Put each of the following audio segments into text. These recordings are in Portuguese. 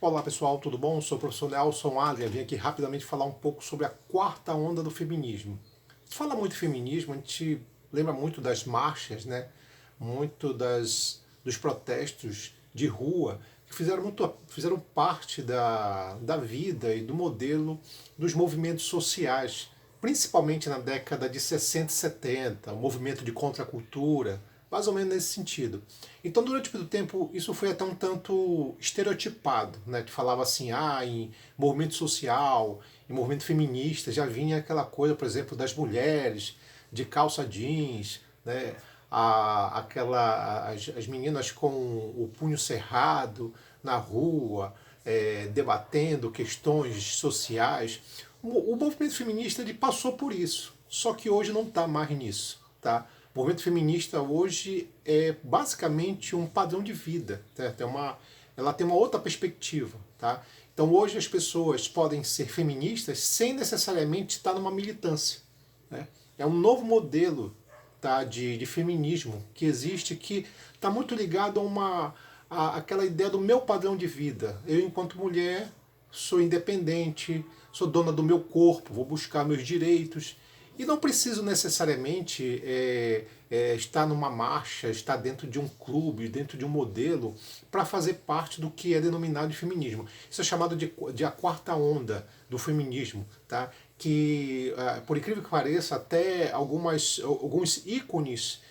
Olá pessoal, tudo bom? Sou o professor Nelson Adria, vim aqui rapidamente falar um pouco sobre a quarta onda do feminismo. Se fala muito em feminismo, a gente lembra muito das marchas, né? Muito dos protestos de rua, que fizeram parte da vida e do modelo dos movimentos sociais, principalmente na década de 60 e 70, o movimento de contracultura, mais ou menos nesse sentido. Então, durante muito tempo, isso foi até um tanto estereotipado, né? Que falava assim, em movimento social, em movimento feminista, já vinha aquela coisa, por exemplo, das mulheres de calça jeans, né? As meninas com o punho cerrado na rua, debatendo questões sociais. O movimento feminista ele passou por isso, só que hoje não está mais nisso, tá? O movimento feminista hoje é basicamente um padrão de vida, tá? Ela tem uma outra perspectiva, tá? Então hoje as pessoas podem ser feministas sem necessariamente estar numa militância, né? É um novo modelo, tá, de feminismo que existe, que está muito ligado àquela ideia do meu padrão de vida. Eu, enquanto mulher, sou independente, sou dona do meu corpo, vou buscar meus direitos. E não preciso necessariamente estar numa marcha, estar dentro de um clube, dentro de um modelo, para fazer parte do que é denominado de feminismo. Isso é chamado de a quarta onda do feminismo, tá? Que, por incrível que pareça, até alguns ícones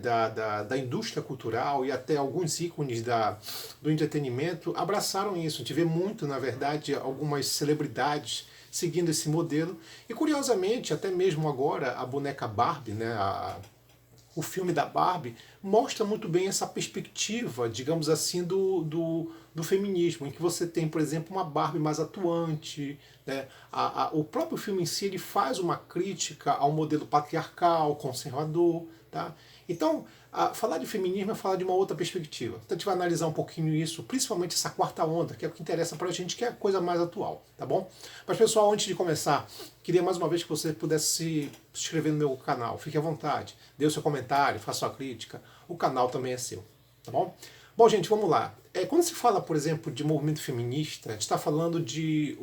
da indústria cultural e até alguns ícones do entretenimento abraçaram isso. A gente vê muito, na verdade, algumas celebridades seguindo esse modelo. E curiosamente, até mesmo agora, a boneca Barbie, né, o filme da Barbie, mostra muito bem essa perspectiva, digamos assim, do feminismo, em que você tem, por exemplo, uma Barbie mais atuante, né? O próprio filme em si ele faz uma crítica ao modelo patriarcal, conservador. Tá? Então, falar de feminismo é falar de uma outra perspectiva. Então a gente vai analisar um pouquinho isso, principalmente essa quarta onda, que é o que interessa pra gente, que é a coisa mais atual, tá bom? Mas pessoal, antes de começar, queria mais uma vez que você pudesse se inscrever no meu canal. Fique à vontade, dê o seu comentário, faça sua crítica, o canal também é seu, tá bom? Bom, gente, vamos lá. Quando se fala, por exemplo, de movimento feminista, a gente está falando de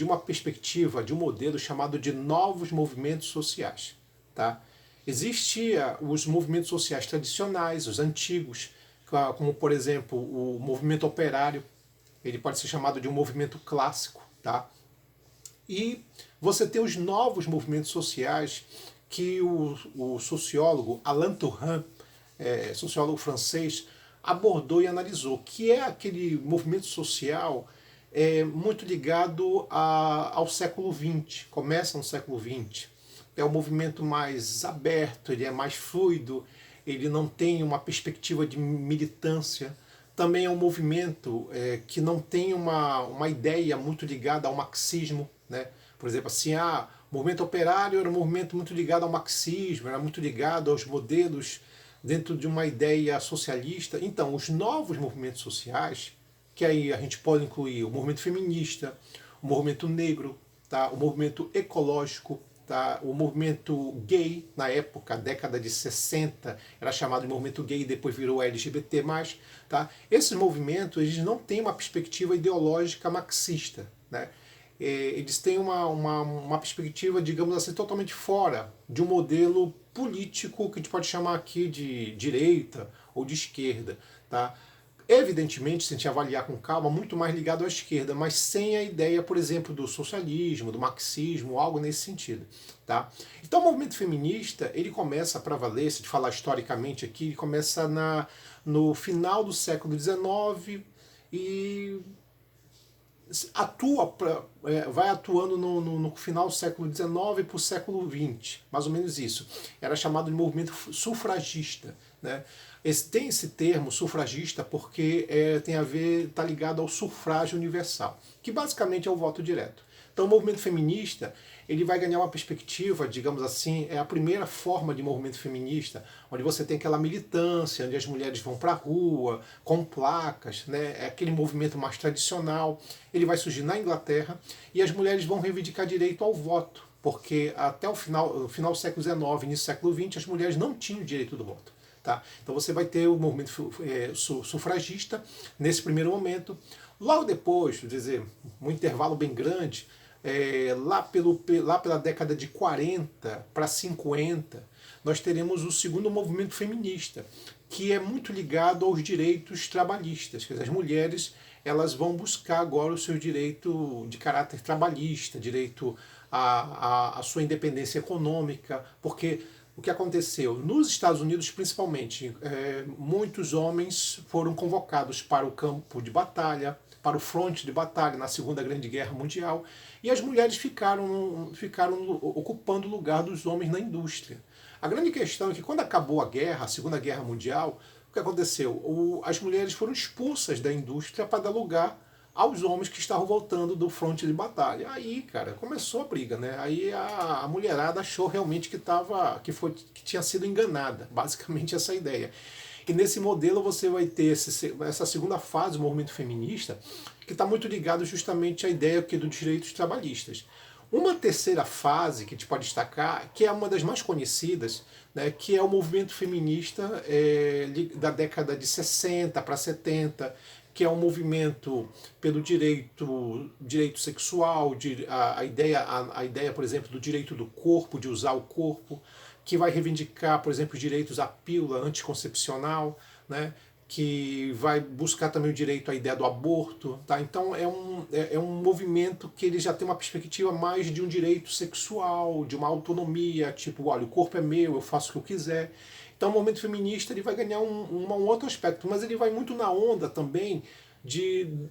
uma perspectiva, de um modelo chamado de novos movimentos sociais, tá? Existia os movimentos sociais tradicionais, os antigos, como por exemplo o movimento operário, ele pode ser chamado de um movimento clássico, tá? E você tem os novos movimentos sociais que o sociólogo Alain Touraine, sociólogo francês, abordou e analisou, que é aquele movimento social muito ligado ao século XX, começa no século XX. É um movimento mais aberto, ele é mais fluido, ele não tem uma perspectiva de militância. Também é um movimento que não tem uma ideia muito ligada ao marxismo, né? Por exemplo, assim, o movimento operário era um movimento muito ligado ao marxismo, era muito ligado aos modelos dentro de uma ideia socialista. Então, os novos movimentos sociais, que aí a gente pode incluir o movimento feminista, o movimento negro, tá? O movimento ecológico, tá? O movimento gay, na época, década de 60, era chamado de movimento gay e depois virou LGBT+. Tá? Esses movimentos eles não têm uma perspectiva ideológica marxista, né? Eles têm uma perspectiva, digamos assim, totalmente fora de um modelo político que a gente pode chamar aqui de direita ou de esquerda. Tá? Evidentemente, se a gente avaliar com calma, muito mais ligado à esquerda, mas sem a ideia, por exemplo, do socialismo, do marxismo, algo nesse sentido. Tá? Então o movimento feminista, ele começa para valer, se a gente falar historicamente aqui, ele começa no final do século XIX e vai atuando no final do século XIX para o século XX, mais ou menos isso. Era chamado de movimento sufragista, né? Tem esse termo sufragista porque tem a ver, está ligado ao sufrágio universal, que basicamente é o voto direto. Então o movimento feminista ele vai ganhar uma perspectiva, digamos assim, é a primeira forma de movimento feminista, onde você tem aquela militância, onde as mulheres vão para a rua, com placas, né? É aquele movimento mais tradicional. Ele vai surgir na Inglaterra e as mulheres vão reivindicar direito ao voto, porque até o final do século XIX, início do século XX, as mulheres não tinham direito do voto. Tá? Então você vai ter o movimento sufragista nesse primeiro momento. Logo depois, quer dizer, um intervalo bem grande, lá pela década de 40 para 50, nós teremos o segundo movimento feminista, que é muito ligado aos direitos trabalhistas. Quer dizer, as mulheres elas vão buscar agora o seu direito de caráter trabalhista, direito à sua independência econômica, porque o que aconteceu? Nos Estados Unidos, principalmente, muitos homens foram convocados para o campo de batalha, para o fronte de batalha na Segunda Grande Guerra Mundial, e as mulheres ficaram ocupando o lugar dos homens na indústria. A grande questão é que quando acabou a guerra, a Segunda Guerra Mundial, o que aconteceu? As mulheres foram expulsas da indústria para dar lugar aos homens que estavam voltando do fronte de batalha. Aí, cara, começou a briga, né? Aí a mulherada achou realmente que tinha sido enganada. Basicamente essa ideia. E nesse modelo você vai ter essa segunda fase do movimento feminista, que está muito ligado justamente à ideia aqui dos direitos trabalhistas. Uma terceira fase que a gente pode destacar, que é uma das mais conhecidas, né, que é o movimento feminista da década de 60 para 70, que é um movimento pelo direito sexual, a ideia, por exemplo, do direito do corpo, de usar o corpo, que vai reivindicar, por exemplo, os direitos à pílula anticoncepcional, né, que vai buscar também o direito à ideia do aborto. Tá? Então é um movimento que ele já tem uma perspectiva mais de um direito sexual, de uma autonomia, tipo, olha, o corpo é meu, eu faço o que eu quiser. Então o movimento feminista ele vai ganhar um outro aspecto, mas ele vai muito na onda também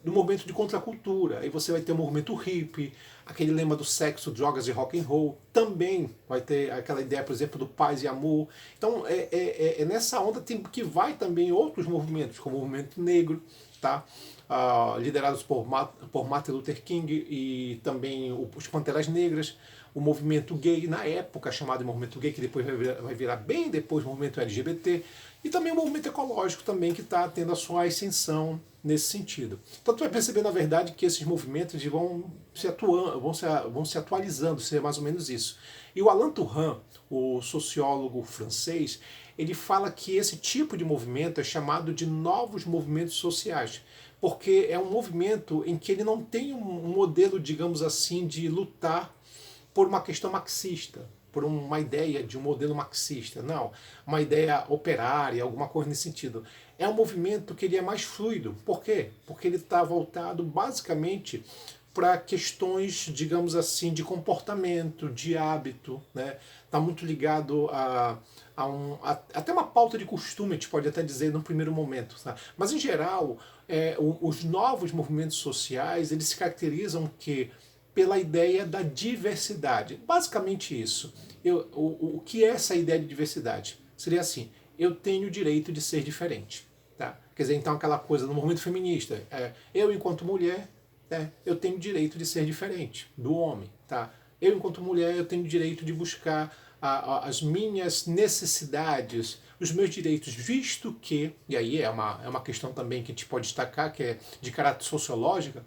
do movimento de contracultura. Aí você vai ter o movimento hippie, aquele lema do sexo, drogas e rock and roll. Também vai ter aquela ideia, por exemplo, do paz e amor. Então é nessa onda que vai também outros movimentos, como o movimento negro, tá? Liderados por Martin Luther King e também os Panteras Negras, o movimento gay, na época chamado de movimento gay, que depois vai virar bem depois o movimento LGBT, e também o movimento ecológico também, que está tendo a sua ascensão nesse sentido. Então tu vai perceber, na verdade, que esses movimentos vão se atualizando, seria mais ou menos isso. E o Alain Touraine, o sociólogo francês, ele fala que esse tipo de movimento é chamado de novos movimentos sociais, porque é um movimento em que ele não tem um modelo, digamos assim, de lutar por uma questão marxista, por uma ideia de um modelo marxista, não, uma ideia operária, alguma coisa nesse sentido. É um movimento que ele é mais fluido. Por quê? Porque ele está voltado basicamente para questões, digamos assim, de comportamento, de hábito, né? Está muito ligado até uma pauta de costume, a gente pode até dizer no primeiro momento. Tá? Mas em geral, os novos movimentos sociais eles se caracterizam pela ideia da diversidade. Basicamente isso. O que é essa ideia de diversidade? Seria assim, eu tenho o direito de ser diferente. Tá? Quer dizer, então aquela coisa no movimento feminista, eu enquanto mulher, eu tenho o direito de ser diferente do homem. Tá? Eu enquanto mulher, eu tenho o direito de buscar as minhas necessidades, os meus direitos, visto que, e aí é uma questão também que a gente pode destacar, que é de caráter sociológico,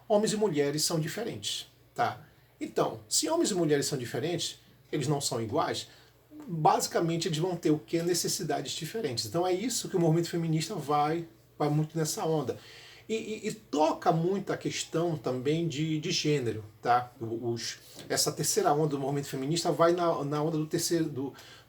homens e mulheres são diferentes, tá? Então, se homens e mulheres são diferentes, eles não são iguais, basicamente eles vão ter o que? Necessidades diferentes. Então é isso que o movimento feminista vai muito nessa onda. E toca muito a questão também de gênero, tá? Essa terceira onda do movimento feminista vai na onda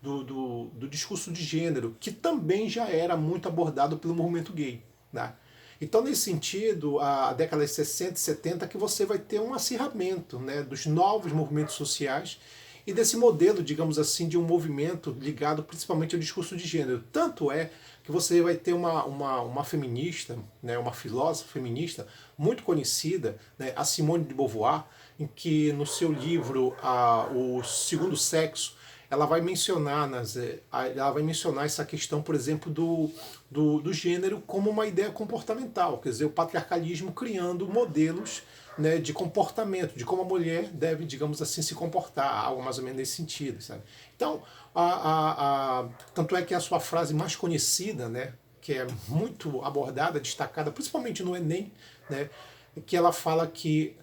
do discurso de gênero, que também já era muito abordado pelo movimento gay, né? Então, nesse sentido, a década de 60 e 70 que você vai ter um acirramento, né, dos novos movimentos sociais e desse modelo, digamos assim, de um movimento ligado principalmente ao discurso de gênero. Tanto é que você vai ter uma feminista, né, uma filósofa feminista muito conhecida, né, a Simone de Beauvoir, em que no seu livro O Segundo Sexo, ela vai mencionar essa questão, por exemplo, do gênero como uma ideia comportamental, quer dizer, o patriarcalismo criando modelos, né, de comportamento, de como a mulher deve, digamos assim, se comportar, algo mais ou menos nesse sentido, sabe? Então, tanto é que a sua frase mais conhecida, né, que é muito abordada, destacada, principalmente no Enem, né, que ela fala que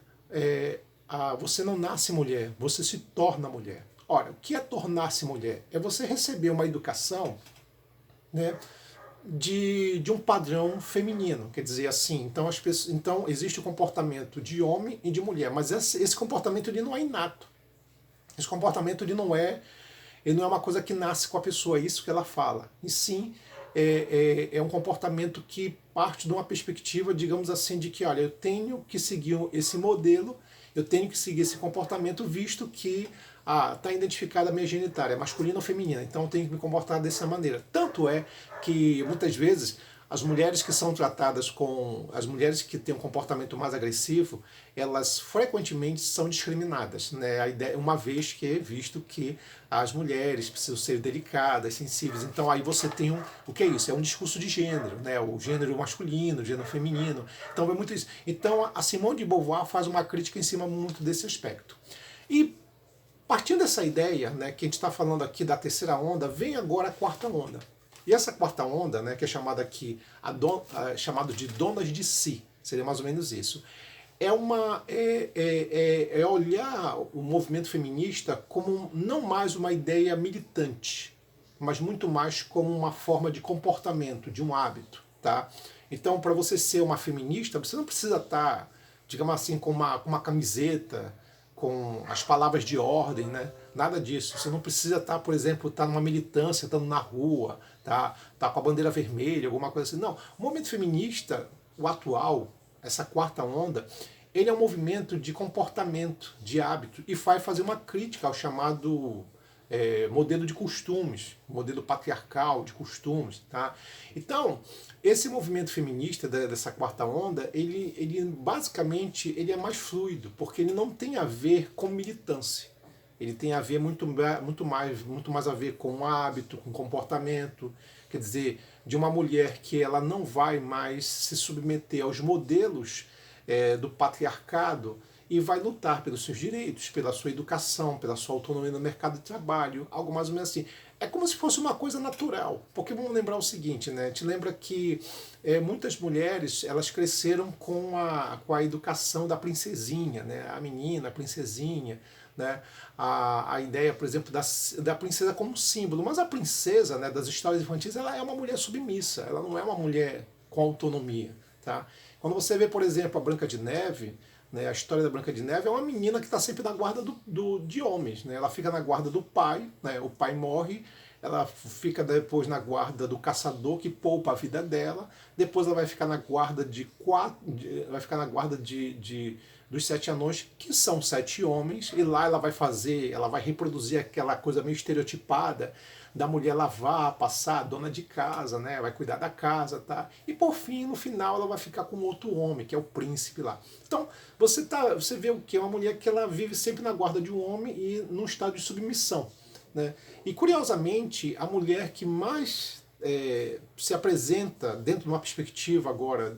você não nasce mulher, você se torna mulher. Ora, o que é tornar-se mulher? É você receber uma educação né, de um padrão feminino, quer dizer assim, então, então existe o comportamento de homem e de mulher, mas esse comportamento ele não é inato, esse comportamento ele não é uma coisa que nasce com a pessoa, é isso que ela fala, e sim é um comportamento que parte de uma perspectiva, digamos assim, de que, olha, eu tenho que seguir esse modelo, eu tenho que seguir esse comportamento, visto que está identificada a minha genitália, masculina ou feminina, então eu tenho que me comportar dessa maneira. Tanto é que, muitas vezes, as mulheres que são tratadas com... as mulheres que têm um comportamento mais agressivo, elas frequentemente são discriminadas, né? A ideia, uma vez que é visto que as mulheres precisam ser delicadas, sensíveis. Então aí você tem o que é isso? É um discurso de gênero, né? O gênero masculino, o gênero feminino. Então é muito isso. Então a Simone de Beauvoir faz uma crítica em cima muito desse aspecto. E partindo dessa ideia, né, que a gente está falando aqui da terceira onda, vem agora a quarta onda. E essa quarta onda, né, que é chamada aqui chamado de donas de si, seria mais ou menos isso. É olhar o movimento feminista como não mais uma ideia militante, mas muito mais como uma forma de comportamento, de um hábito, tá? Então, para você ser uma feminista, você não precisa estar, digamos assim, com uma camiseta, com as palavras de ordem, né? Nada disso. Você não precisa estar, por exemplo, estar numa militância, estando na rua, tá com a bandeira vermelha, alguma coisa assim. Não. O movimento feminista, o atual, essa quarta onda, ele é um movimento de comportamento, de hábito, e vai fazer uma crítica ao chamado modelo de costumes, modelo patriarcal de costumes. Tá? Então, esse movimento feminista dessa quarta onda, ele basicamente ele é mais fluido, porque ele não tem a ver com militância. Ele tem a ver muito mais a ver com hábito, com comportamento. Quer dizer, de uma mulher que ela não vai mais se submeter aos modelos do patriarcado e vai lutar pelos seus direitos, pela sua educação, pela sua autonomia no mercado de trabalho, algo mais ou menos assim. É como se fosse uma coisa natural, porque vamos lembrar o seguinte, né? Te lembra que muitas mulheres elas cresceram com a educação da princesinha, né? A menina, a princesinha, né? A ideia, por exemplo, da princesa como símbolo, mas a princesa, né, das histórias infantis, ela é uma mulher submissa, ela não é uma mulher com autonomia, tá? Quando você vê, por exemplo, a Branca de Neve, né, a história da Branca de Neve é uma menina que está sempre na guarda de homens. Né? Ela fica na guarda do pai, né? O pai morre, ela fica depois na guarda do caçador que poupa a vida dela, depois ela vai ficar na guarda vai ficar na guarda dos 7 anões, que são 7 homens, e lá ela vai reproduzir aquela coisa meio estereotipada da mulher lavar, passar, dona de casa, né? Vai cuidar da casa, tá? E por fim, no final, ela vai ficar com outro homem, que é o príncipe lá. Então, você vê o que? Uma mulher que ela vive sempre na guarda de um homem e num estado de submissão, né? E curiosamente, a mulher que mais se apresenta dentro de uma perspectiva agora,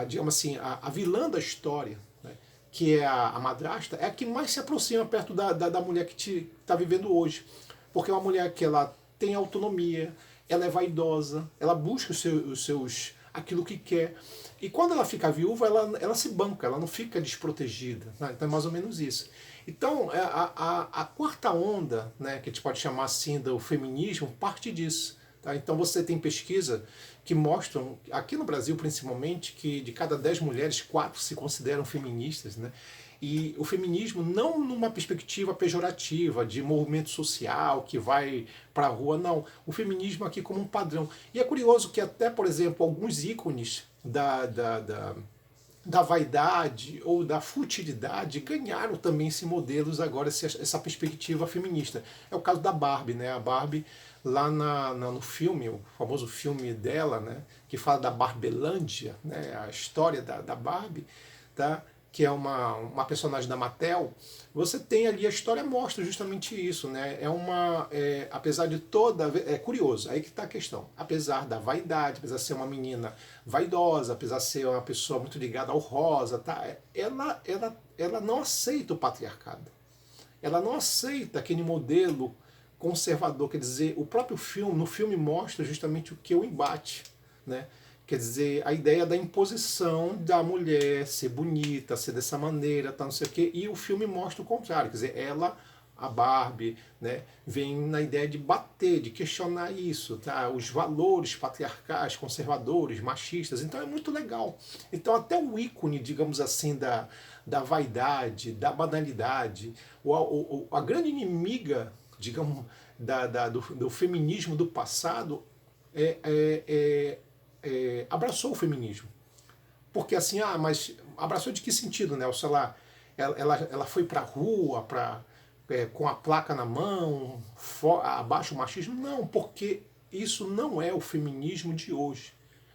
digamos assim, a vilã da história, né? Que é a madrasta, é a que mais se aproxima perto da mulher que está vivendo hoje. Porque é uma mulher que ela tem autonomia, ela é vaidosa, ela busca os seus aquilo que quer. E quando ela fica viúva, ela se banca, ela não fica desprotegida. Né? Então é mais ou menos isso. Então a quarta onda, né, que a gente pode chamar assim do feminismo, parte disso. Tá? Então você tem pesquisa que mostram, aqui no Brasil principalmente, que de cada 10 mulheres, 4 se consideram feministas. Né? E o feminismo não numa perspectiva pejorativa, de movimento social que vai para a rua, não. O feminismo aqui como um padrão. E é curioso que até, por exemplo, alguns ícones da vaidade ou da futilidade ganharam também esse modelos agora, essa perspectiva feminista. É o caso da Barbie, né? A Barbie lá no filme, o famoso filme dela, né? Que fala da Barbelândia, né? A história da Barbie, tá? Que é uma personagem da Mattel, você tem ali, a história mostra justamente isso, né? Apesar de toda... É curioso, aí que está a questão. Apesar da vaidade, apesar de ser uma menina vaidosa, apesar de ser uma pessoa muito ligada ao rosa, tá? Ela não aceita o patriarcado. Ela não aceita aquele modelo conservador. Quer dizer, o próprio filme, no filme mostra justamente o que é o embate, né? Quer dizer, a ideia da imposição da mulher ser bonita, ser dessa maneira, tá, não sei o quê, e o filme mostra o contrário. Quer dizer, a Barbie, né, vem na ideia de bater, de questionar isso, tá? Os valores patriarcais, conservadores, machistas. Então é muito legal. Então até o ícone, digamos assim, da vaidade, da banalidade, a grande inimiga, digamos, do feminismo do passado é, é, abraçou o feminismo. Porque assim, mas abraçou de que sentido, né? Ou sei lá, ela foi pra rua com a placa na mão, abaixo o machismo? Não, porque isso não é o feminismo de hoje.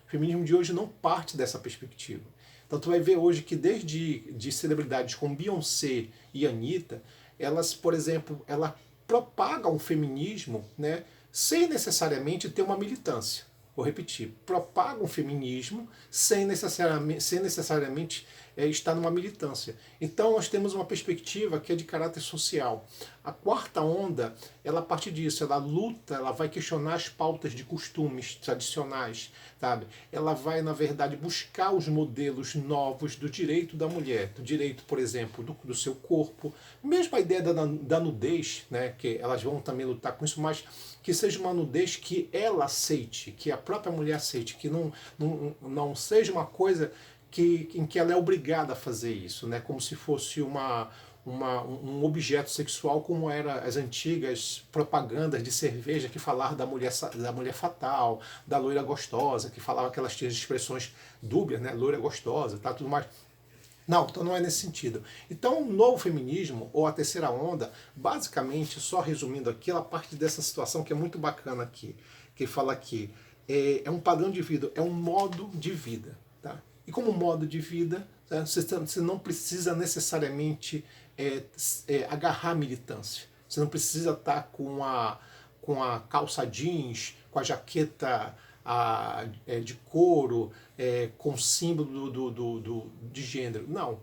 O feminismo de hoje não parte dessa perspectiva. Então tu vai ver hoje que desde de celebridades como Beyoncé e Anitta, elas, por exemplo, ela propagam o feminismo, né, sem necessariamente ter uma militância. Vou repetir, propagam o feminismo sem necessariamente estar numa militância. Então nós temos uma perspectiva que é de caráter social. A quarta onda, ela parte disso, ela luta, ela vai questionar as pautas de costumes tradicionais, sabe? Ela vai, na verdade, buscar os modelos novos do direito da mulher, do direito, por exemplo, do seu corpo, mesmo a ideia da nudez, né, que elas vão também lutar com isso, mas que seja uma nudez que ela aceite, que a própria mulher aceite, que não seja uma coisa em que ela é obrigada a fazer isso, né? Como se fosse um objeto sexual, como eram as antigas propagandas de cerveja que falavam da mulher fatal, da loira gostosa, que falava que elas tinham expressões dúbias, né? Loira gostosa, tá, tudo mais. Não, então não é nesse sentido. Então, o novo feminismo, ou a terceira onda, basicamente, só resumindo aqui, ela parte dessa situação que é muito bacana aqui, que fala que é um padrão de vida, é um modo de vida. Tá? E como modo de vida, você não precisa necessariamente agarrar a militância. Você não precisa estar com a calça jeans, com a jaqueta de couro, com símbolo de gênero. Não.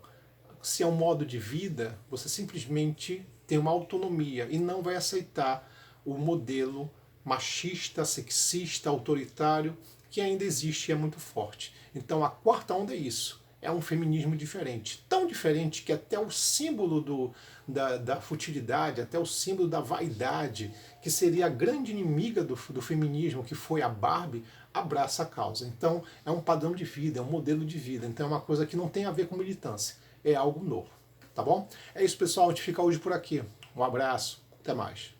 Se é um modo de vida, você simplesmente tem uma autonomia e não vai aceitar o modelo machista, sexista, autoritário que ainda existe e é muito forte. Então a quarta onda é isso. É um feminismo diferente. Tão diferente que até o símbolo da futilidade, até o símbolo da vaidade, que seria a grande inimiga do feminismo, que foi a Barbie, abraça a causa. Então é um padrão de vida, é um modelo de vida. Então é uma coisa que não tem a ver com militância. É algo novo. Tá bom? É isso, pessoal. A gente fica hoje por aqui. Um abraço. Até mais.